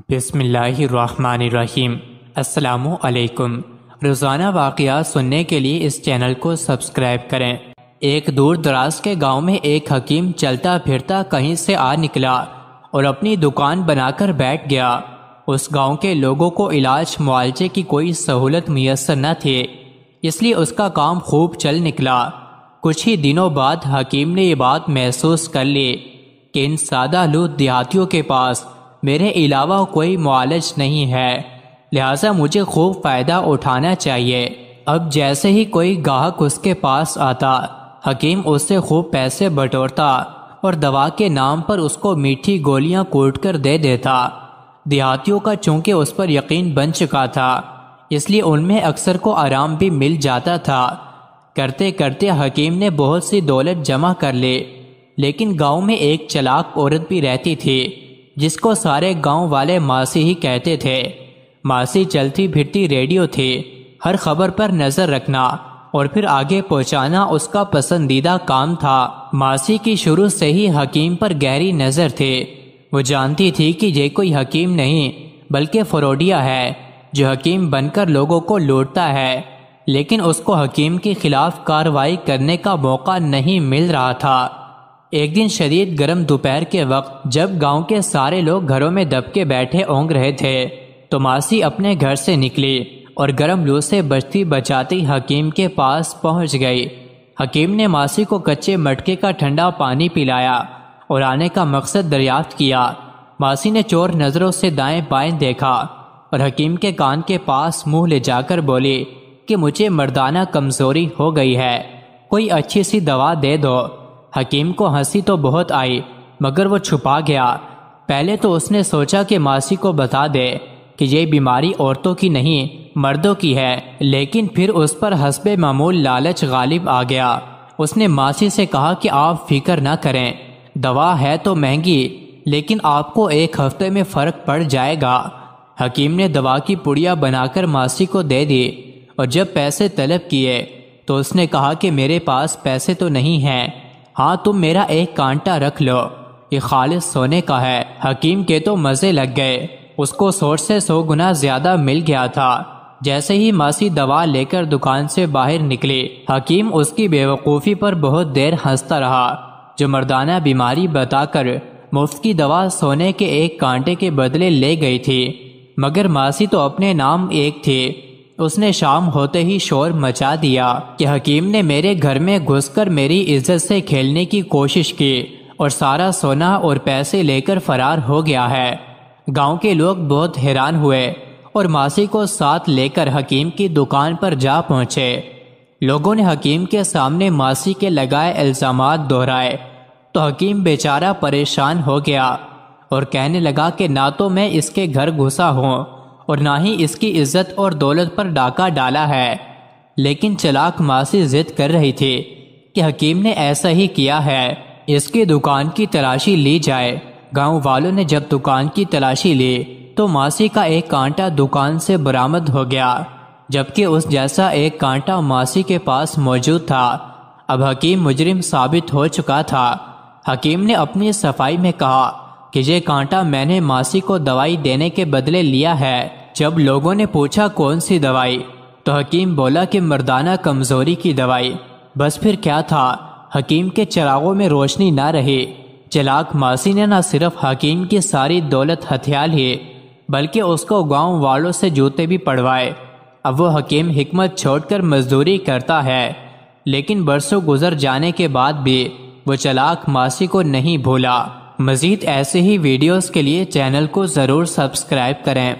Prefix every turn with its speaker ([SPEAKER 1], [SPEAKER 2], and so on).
[SPEAKER 1] بسم اللہ الرحمن الرحیم۔ السلام علیکم۔ روزانہ واقعات سننے کے لیے اس چینل کو سبسکرائب کریں۔ ایک دور دراز کے گاؤں میں ایک حکیم چلتا پھرتا کہیں سے آ نکلا اور اپنی دکان بنا کر بیٹھ گیا۔ اس گاؤں کے لوگوں کو علاج معالجے کی کوئی سہولت میسر نہ تھی، اس لیے اس کا کام خوب چل نکلا۔ کچھ ہی دنوں بعد حکیم نے یہ بات محسوس کر لی کہ ان سادہ لوٹ دیہاتیوں کے پاس میرے علاوہ کوئی معالج نہیں ہے، لہٰذا مجھے خوب فائدہ اٹھانا چاہیے۔ اب جیسے ہی کوئی گاہک اس کے پاس آتا، حکیم اس سے خوب پیسے بٹورتا اور دوا کے نام پر اس کو میٹھی گولیاں کوٹ کر دے دیتا۔ دیہاتیوں کا چونکہ اس پر یقین بن چکا تھا، اس لیے ان میں اکثر کو آرام بھی مل جاتا تھا۔ کرتے کرتے حکیم نے بہت سی دولت جمع کر لی، لیکن گاؤں میں ایک چلاک عورت بھی رہتی تھی جس کو سارے گاؤں والے ماسی ہی کہتے تھے۔ ماسی چلتی پھرتی ریڈیو تھی، ہر خبر پر نظر رکھنا اور پھر آگے پہنچانا اس کا پسندیدہ کام تھا۔ ماسی کی شروع سے ہی حکیم پر گہری نظر تھی۔ وہ جانتی تھی کہ یہ کوئی حکیم نہیں بلکہ فروڈیا ہے جو حکیم بن کر لوگوں کو لوٹتا ہے، لیکن اس کو حکیم کے خلاف کارروائی کرنے کا موقع نہیں مل رہا تھا۔ ایک دن شدید گرم دوپہر کے وقت جب گاؤں کے سارے لوگ گھروں میں دب کے بیٹھے اونگ رہے تھے تو ماسی اپنے گھر سے نکلی اور گرم لو سے بچتی بچاتی حکیم کے پاس پہنچ گئی۔ حکیم نے ماسی کو کچے مٹکے کا ٹھنڈا پانی پلایا اور آنے کا مقصد دریافت کیا۔ ماسی نے چور نظروں سے دائیں بائیں دیکھا اور حکیم کے کان کے پاس منہ لے جا کر بولی کہ مجھے مردانہ کمزوری ہو گئی ہے، کوئی اچھی سی دوا دے دو۔ حکیم کو ہنسی تو بہت آئی مگر وہ چھپا گیا۔ پہلے تو اس نے سوچا کہ ماسی کو بتا دے کہ یہ بیماری عورتوں کی نہیں مردوں کی ہے، لیکن پھر اس پر حسب معمول لالچ غالب آ گیا۔ اس نے ماسی سے کہا کہ آپ فکر نہ کریں، دوا ہے تو مہنگی لیکن آپ کو ایک ہفتے میں فرق پڑ جائے گا۔ حکیم نے دوا کی پڑیا بنا کر ماسی کو دے دی اور جب پیسے طلب کیے تو اس نے کہا کہ میرے پاس پیسے تو نہیں ہیں، ہاں تم میرا ایک کانٹا رکھ لو، یہ خالص سونے کا ہے۔ حکیم کے تو مزے لگ گئے، اس کو سوچ سے 100 گنا زیادہ مل گیا تھا۔ جیسے ہی ماسی دوا لے کر دکان سے باہر نکلی، حکیم اس کی بے وقوفی پر بہت دیر ہنستا رہا۔ جو مردانہ بیماری بتا کر مفت کی دوا سونے کے ایک کانٹے کے بدلے لے گئی تھی، مگر ماسی تو اپنے نام ایک تھی۔ اس نے شام ہوتے ہی شور مچا دیا کہ حکیم نے میرے گھر میں گھس کر میری عزت سے کھیلنے کی کوشش کی اور سارا سونا اور پیسے لے کر فرار ہو گیا ہے۔ گاؤں کے لوگ بہت حیران ہوئے اور ماسی کو ساتھ لے کر حکیم کی دکان پر جا پہنچے۔ لوگوں نے حکیم کے سامنے ماسی کے لگائے الزامات دہرائے تو حکیم بیچارہ پریشان ہو گیا اور کہنے لگا کہ نہ تو میں اس کے گھر گھسا ہوں اور نہ ہی اس کی عزت اور دولت پر ڈاکہ ڈالا ہے، لیکن چلاک ماسی ضد کر رہی تھی کہ حکیم نے ایسا ہی کیا ہے، اس کی دکان کی تلاشی لی جائے۔ گاؤں والوں نے جب دکان کی تلاشی لی تو ماسی کا ایک کانٹا دکان سے برآمد ہو گیا، جبکہ اس جیسا ایک کانٹا ماسی کے پاس موجود تھا۔ اب حکیم مجرم ثابت ہو چکا تھا۔ حکیم نے اپنی صفائی میں کہا کہ یہ کانٹا میں نے ماسی کو دوائی دینے کے بدلے لیا ہے۔ جب لوگوں نے پوچھا کون سی دوائی تو حکیم بولا کہ مردانہ کمزوری کی دوائی۔ بس پھر کیا تھا، حکیم کے چراغوں میں روشنی نہ رہی۔ چلاک ماسی نے نہ صرف حکیم کی ساری دولت ہتھیا لی بلکہ اس کو گاؤں والوں سے جوتے بھی پڑوائے۔ اب وہ حکیم حکمت چھوڑ کر مزدوری کرتا ہے، لیکن برسوں گزر جانے کے بعد بھی وہ چلاک ماسی کو نہیں بھولا۔ مزید ایسے ہی ویڈیوز کے لیے چینل کو ضرور سبسکرائب کریں۔